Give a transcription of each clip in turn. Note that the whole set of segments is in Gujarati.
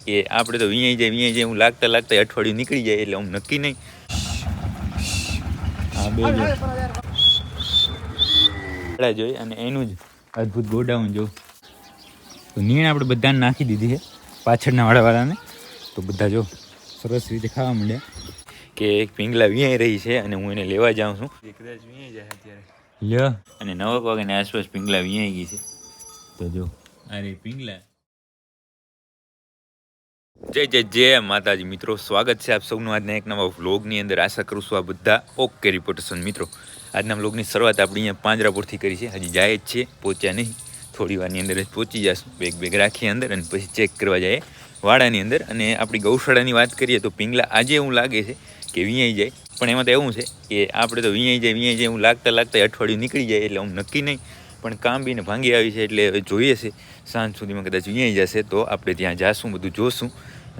કે આપણે તો વીઆઈ જાય હું લાગતા અઠવાડિયું નીકળી જાય એટલે હું નક્કી નહીં. હા બે જોઈ અને એનું જ અદ્ભુત ગોડાઉન જો તો નીણ આપણે બધાને નાખી દીધી છે પાછળના વાળાને. તો બધા જો સરસ રીતે ખાવા માંડ્યા કે એક પિંગલા વીઆઈ રહી છે અને હું એને લેવા જાઉં છું. કદાચ વીઆઈ જાય અત્યારે લ્યો અને 9 વાગ્યાની આસપાસ પિંગલા વીઆઈ ગઈ છે. તો જો અરે પિંગલા. જય માતાજી મિત્રો, સ્વાગત છે આપ સૌનું આજના એક નવા વ્લોગની અંદર. આશા કરું છું આ બધા ઓકે રિપોર્ટર્સ. મિત્રો આજના વ્લોગની શરૂઆત આપણે અહીંયા પાંજરાપુરથી કરી છે. હજી જાય જ છે, પહોંચ્યા નહીં, થોડી વારની અંદર જ પહોંચી જશું. બેગ રાખી અંદર અને પછી ચેક કરવા જાય વાડાની અંદર. અને આપણી ગૌશાળાની વાત કરીએ તો પિંગલા આજે એવું લાગે છે કે વીઆઈ જાય, પણ એમાં તો એવું છે કે આપણે તો વીઆઈ જાય હું લાગતા અઠવાડિયું નીકળી જાય એટલે હું નક્કી નહીં. પણ કામ બીને ભાંગી આવી છે એટલે હવે જોઈએ છે સાંજ સુધીમાં કદાચ વીઆઈ જશે તો આપણે ત્યાં જાશું, બધું જોશું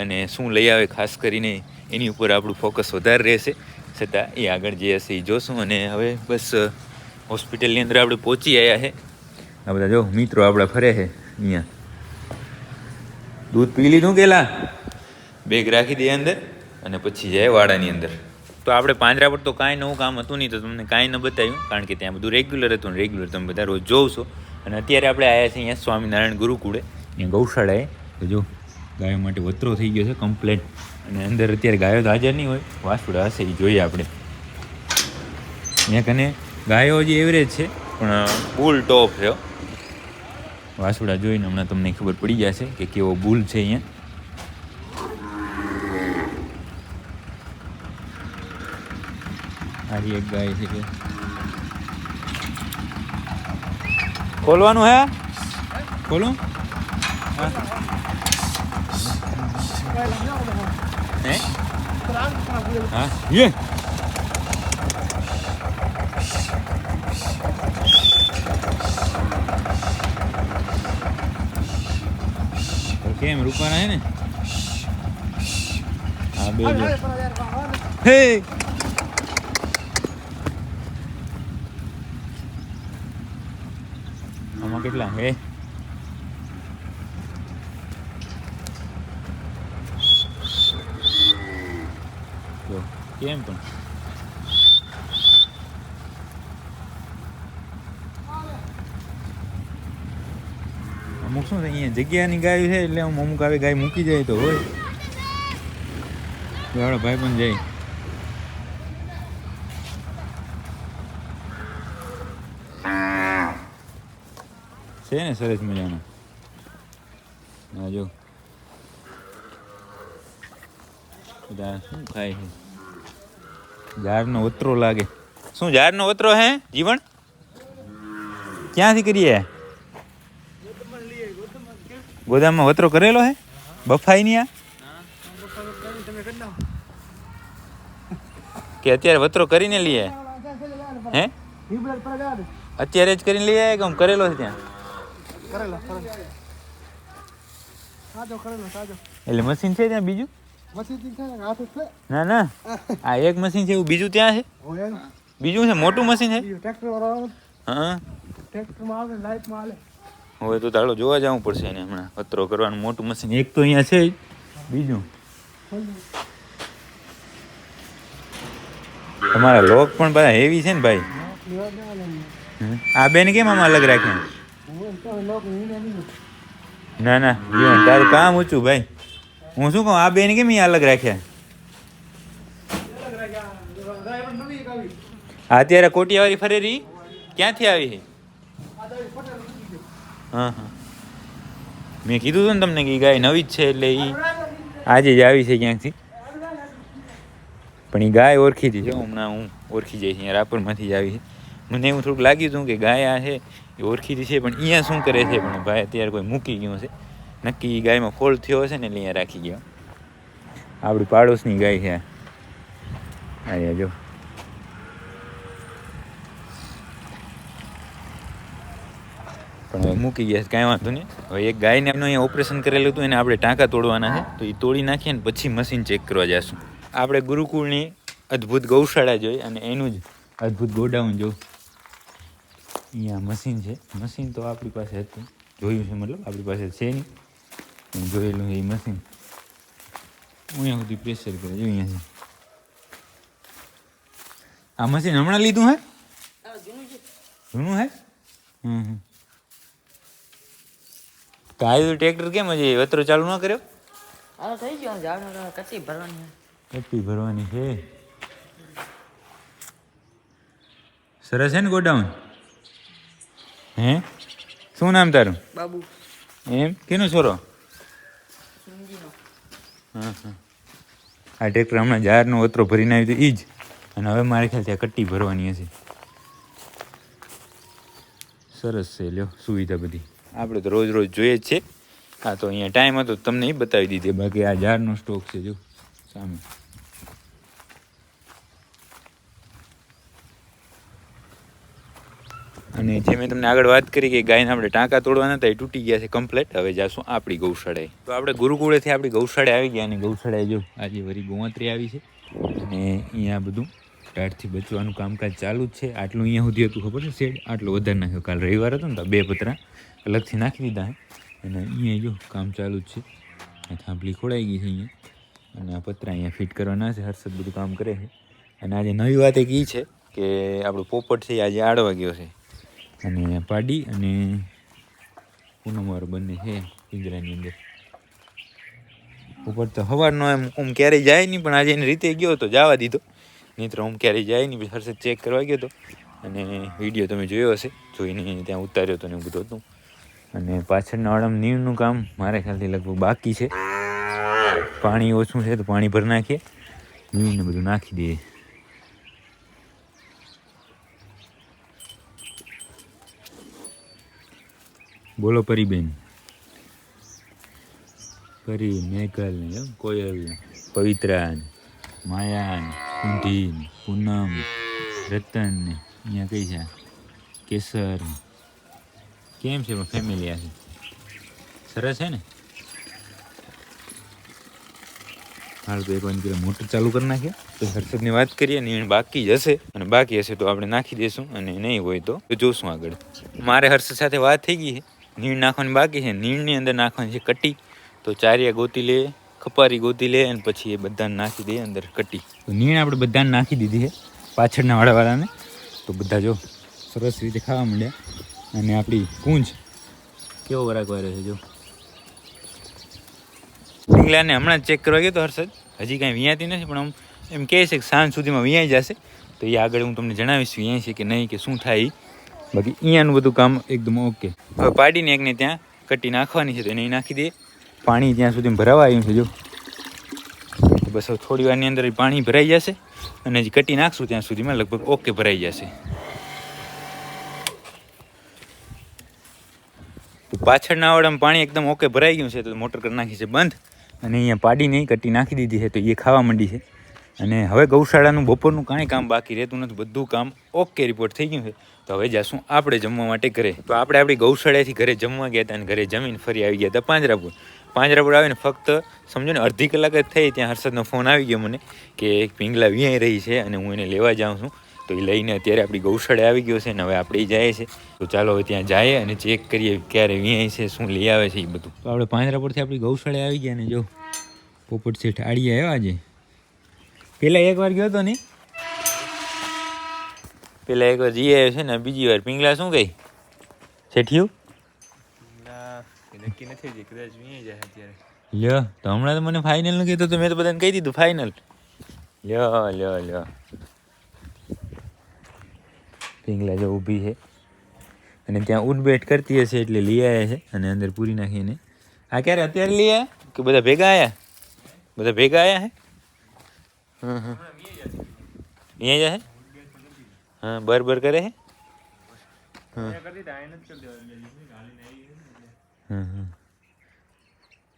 અને શું લઈ આવે ખાસ કરીને એની ઉપર આપણું ફોકસ વધારે રહેશે. છતાં એ આગળ જે હશે એ જોશું. અને હવે બસ હોસ્પિટલની અંદર આપણે પહોંચી આવ્યા છે. આ બધા જો મિત્રો આપણા ફરે છે અહીંયા. દૂધ પી લીધું કેલા બેગ રાખી દે અંદર અને પછી જાય વાડાની અંદર. તો આપણે પાંજરા પર તો કાંઈ નવું કામ હતું નહીં, તો તમને કાંઈ ન બતાવ્યું કારણ કે ત્યાં બધું રેગ્યુલર હતું ને રેગ્યુલર તમે બધા રોજ જોવ છો. અને અત્યારે આપણે આવ્યા છીએ અહીંયા સ્વામિનારાયણ ગુરુકુળે, અહીંયા ગૌશાળાએ. તો જો ગાયો માટે વતરો થઈ ગયો છે કમ્પ્લેટ. અને અંદર અત્યારે ગાયો તો હાજર નહીં હોય, વાસુડા હશે એ જોઈએ આપણે. અહીંયા કને ગાયો હજી એવરેજ છે પણ બુલ ટોપ છે. વાસુડા જોઈને હમણાં તમને ખબર પડી જશે કે કેવો બુલ છે અહીંયા. આરી એક ગાય છે કે ખોલવાનું હે ખોલું હે હા ये કેમ રૂપાના હે ને હા બે હે આમાં કેટલા હે જો કેમ પણ અમુક શું છે અહીંયા જગ્યાની ગાય છે એટલે અમુક આવે ગાય મૂકી જાય તો હોય. આપણા ભાઈ પણ જાય છે ને સરસ મજાનો. હા જો બધા શું ખાય છે, ઝાડનો વતરો લાગે. શું ઝાડનો વતરો હે જીવન? ક્યાંથી કરીએ? ગોદામમાં વતરો કરેલો હે? બફાઈ નહીં આ કે અત્યારે વતરો કરીને લઈએ હે? અત્યારે જ કરીને લઈ આવ્યા કે આમ કરેલો છે ત્યાં? એટલે મશીન છે ત્યાં બીજું? ના આ એક મશીન છે એવું બીજું ત્યાં છે? બીજું છે મોટું મશીન છે? હા હવે તો તાળો જોવા જવું પડશે એને હમણાં. વતરો કરવાનું મોટું મશીન એક તો અહીંયા છે જ, બીજું તમારા લોક પણ બધા હેવી છે ને ભાઈ. આ બેન કેમ આમાં અલગ રાખ્યા? ના તારું કામ ઊંચું ભાઈ. હું શું કહું, આ બેન કેમ અહીંયા અલગ રાખ્યા? અત્યારે કોટિયાવાળી ફરેરી ક્યાંથી આવી છે? હા મેં કીધું હતું ને તમને કે ગાય નવી જ છે એટલે એ આજે જ આવી છે ક્યાંકથી. પણ એ ગાય ઓળખી હતી છે હમણાં, હું ઓળખી જઈશ. અહીંયા રાપરમાંથી જ આવી છે. મને એવું થોડુંક લાગ્યું હતું કે ગાય આ છે એ ઓળખીતી છે, પણ અહીંયા શું કરે છે પણ ભાઈ અત્યારે કોઈ મૂકી ગયું છે નક્કી. ગાયમાં ફોલ્ટ થયો હશે ને એટલે અહીંયા રાખી ગયો. આપણી પાડોશની ગાય છે આ જો. પણ હવે મૂકી ગયા કાંઈ વાંધો નહીં. હવે એક ગાયને એમનું અહીંયા ઓપરેશન કરેલું હતું, એને આપણે ટાંકા તોડવાના છે તો એ તોડી નાખીએ ને પછી મશીન ચેક કરવા જઈશું. આપણે ગુરુકુળની અદ્ભુત ગૌશાળા જોઈ અને એનું જ અદ્ભુત ગોડાઉન જો. અહીંયા મશીન છે. મશીન તો આપણી પાસે હતું, જોયું છે, મતલબ આપણી પાસે છે નહીં, જોયેલું એ મશીન. અહીંયા સુધી પ્રેશર કરે જો અહીંયાથી. આ મશીન હમણાં લીધું હે? જૂનું હે? તો આવ્યું ટ્રેક્ટર કેમ હજી વતરો ચાલુ ન કર્યો? થઈ ગયો કચ્છી ભરવાની. કટ્ટી ભરવાની છે. સરસ છે ને ગોડાઉન? હે શું નામ તારું? બાબુ. એમ કેનો છોરો? સિંગીનો. હા હા. આ ટ્રેક્ટર હમણાં જારનો વતરો ભરીને આવ્યું તો એ જ. અને હવે મારે ખ્યાલથી આ કટ્ટી ભરવાની હશે. સરસ છે લ્યો સુવિધા બધી. આપણે તો રોજ રોજ જોઈએ જ છે. હા તો અહીંયા ટાઈમ હતો તમને એ બતાવી દીધી. બાકી આ જારનો સ્ટોક છે જો સામે. અને જે મેં તમને આગળ વાત કરી કે ગાયને આપણે ટાંકા તોડવાના હતા એ તૂટી ગયા છે કમ્પ્લેટ. હવે જાશું આપણી ગૌશાળાએ. તો આપણે ગુરુકુળેથી આપણી ગૌશાળાએ આવી ગયા અને ગૌશાળાએ જો આજે વળી ગોવાત્રી આવી છે અને અહીંયા બધું ટાઢથી બચવાનું કામકાજ ચાલુ જ છે. આટલું અહીંયા સુધી હતું ખબર છે શેડ, આટલો વધારે નાખ્યો. કાલ રવિવાર હતો ને તો 2 પતરા અલગથી નાખી દીધા હે અને અહીંયા જો કામ ચાલુ જ છે. થાંભલી ખોડાઈ ગઈ છે અહીંયા અને આ પતરા અહીંયા ફિટ કરવાના છે. હર્ષદ બધું કામ કરે છે. અને આજે નવી વાત એક એ છે કે આપણો પોપટ છે આજે આડવા ગયો છે અને પાડી અને પૂનમવાળો બંને છે પિંજરાની અંદર. પોપટ તો સવારનો એમ ક્યારેય જાય નહીં પણ આજે એની રીતે ગયો તો જવા દીધો. નહીં તો હું ક્યારેય જાય નહીં. પછી હર્ષદ ચેક કરવા ગયો હતો અને વિડીયો તમે જોયો હશે, જોઈને ત્યાં ઉતાર્યો હતો ને એવું બધું હતું. અને પાછળના વાળામાં નીરનું કામ મારે ખ્યાલથી લગભગ બાકી છે. પાણી ઓછું છે તો પાણી ભરી નાખીએ, નીરને બધું નાખી દઈએ. બોલો પરીબેન. પરી, મેઘલ, કોયલ, પવિત્રા, માયા, કુંઠી, પૂનમ, રતન, અહીંયા કઈ છે કેસર. કેમ છે ફેમિલી આ? સરસ છે ને? હાલ તો એક વાર મોટર ચાલુ કરી નાખીએ તો હર્ષદની વાત કરીએ. નીણ બાકી જ હશે અને બાકી હશે તો આપણે નાખી દઈશું અને નહીં હોય તો જોશું આગળ. મારે હર્ષદ સાથે વાત થઈ ગઈ છે. નીણ નાખવાની બાકી છે. નીણની અંદર નાખવાની છે કટ્ટી. તો ચારિયા ગોતી લે, ખપારી ગોતી લે અને પછી એ બધાને નાખી દે અંદર કટ્ટી. તો નીણ આપણે બધાને નાખી દીધી છે પાછળના વાળાવાળાને. તો બધા જો સરસ રીતે ખાવા માંડ્યા. અને આપણી કુંજ કેવો વરાગવા રહ્યો છે જો. પિંગલાને હમણાં જ ચેક કરવા ગયો તો હર્ષદ, હજી કાંઈ વિયાતી નથી પણ એમ કહે છે કે સાંજ સુધીમાં વિયાઈ જશે. તો એ આગળ હું તમને જણાવીશ વિયાય છે કે નહીં કે શું થાય. બાકી અહીંયાનું બધું કામ એકદમ ઓકે. હવે પાડીને એકને ત્યાં કટ્ટી નાખવાની છે તો એને નાખી દઈએ. પાણી ત્યાં સુધી ભરાવા આવ્યું છે જો. બસ હવે થોડી વારની અંદર પાણી ભરાઈ જશે અને હજી કટ્ટી નાખશું ત્યાં સુધીમાં લગભગ ઓકે ભરાઈ જશે. તો પાછળના વાળામાં પાણી એકદમ ઓકે ભરાઈ ગયું છે તો મોટર કરી નાખી છે બંધ અને અહીંયા પાડીને કટ્ટી નાખી દીધી છે તો એ ખાવા માંડી છે. અને હવે ગૌશાળાનું બપોરનું કાંઈ કામ બાકી રહેતું નથી, બધું કામ ઓકે રિપોર્ટ થઈ ગયું છે. તો હવે જાશું આપણે જમવા માટે ઘરે. તો આપણે આપણી ગૌશાળાથી ઘરે જમવા ગયા હતા અને ઘરે જમીન ફરી આવી ગયા હતા પાંજરાપુર. પાંજરાપુર આવીને ફક્ત સમજો ને અડધી કલાક જ થઈ ત્યાં હર્ષદનો ફોન આવી ગયો મને કે એક પિંગલા વિયાઈ રહી છે અને હું એને લેવા જાઉં છું. તો એ લઈને અત્યારે આપણી ગૌશાળાએ આવી ગયો છે અને હવે આપણે જાય છે. તો ચાલો હવે ત્યાં જઈએ અને ચેક કરીએ ક્યારે વિયાય છે, શું લઈ આવે છે એ બધું. તો આપણે પાંજરાપુરથી આપણી ગૌશાળાએ આવી ગયા ને જો પોપટ શેઠ આડી આવ્યો આજે. પહેલાં એકવાર ગયો હતો ને, પહેલાં એકવાર જઈ આવ્યો છે ને બીજી વાર. પિંગલા શું કહી શેઠિયું? નક્કી નથી હજી, કદાચ વિયાઈ જાય અત્યારે. લ્યો તો હમણાં તો મને ફાઇનલ નું કીધું તો મેં તો બધાને કહી દીધું ફાઇનલ. લ્યો લ્યો લ્યો પિંગલા જો ઊભી છે અને ત્યાં ઉઠબેઠ કરતી હશે એટલે લઈ આવ્યા છે અને અંદર પૂરી નાખીને. આ ક્યારે અત્યારે લઈ આવ્યા કે બધા ભેગા આવ્યા? બધા ભેગા આવ્યા હે? અહીંયા જાય હા બર કરે હે.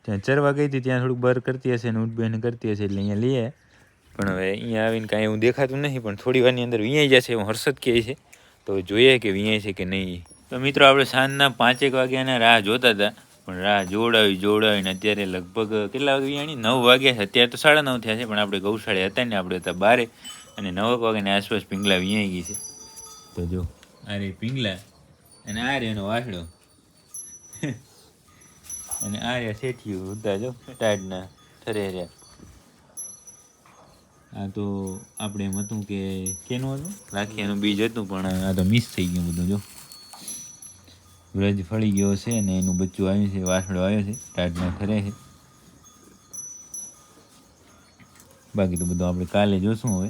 ત્યાં ચરવા ગઈ હતી ત્યાં થોડુંક બર કરતી હશે ને ઉઠબેઠ કરતી હશે એટલે અહીંયા લઈ આવ્યા. પણ હવે અહીંયા આવીને કાંઈ એવું દેખાતું નથી પણ થોડી વારની અંદર વિયાઈ જશે એવું હર્ષદ કહે છે. તો જોઈએ કે વિયાય છે કે નહીં. તો મિત્રો આપણે સાંજના 5 વાગ્યાના રાહ જોતા હતા પણ રાહ જોડાવીને અત્યારે લગભગ કેટલા વાગે વિયાણી? 9 વાગ્યા છે. અત્યારે તો 9:30 થયા છે પણ આપણે ગૌશાળે હતા ને આપણે હતા બારે અને 9 વાગ્યાની આસપાસ પિંગલા વિયાઈ ગઈ છે. તો જો આ રે પિંગલા અને આ રે એનો વાસડો અને આ રે શેઠિયું હતા જો ટાઈડના ઠરે રહ્યા. આ તો આપણે એમ હતું કે કેનું હતું રાખીયાનું બીજ હતું પણ આ તો મિસ થઈ ગયું બધું. જો વ્રજ ફળી ગયો છે અને એનું બચ્ચું આવ્યું છે, વાસળો આવ્યો છે, ટાટમાં ફરે છે. બાકી તો બધું આપણે કાલે જોશું. હવે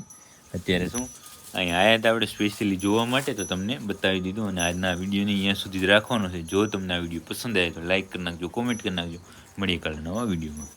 અત્યારે શું અહીંયા આવ્યા હતા આપણે સ્પેશિયલી જોવા માટે, તો તમને બતાવી દીધું. અને આજના વિડીયોને અહીંયા સુધી જ રાખવાનો છે. જો તમને આ વિડીયો પસંદ આવે તો લાઈક કરી નાખજો, કોમેન્ટ કરી નાખજો. મળીએ કાલે નવા વિડીયોમાં.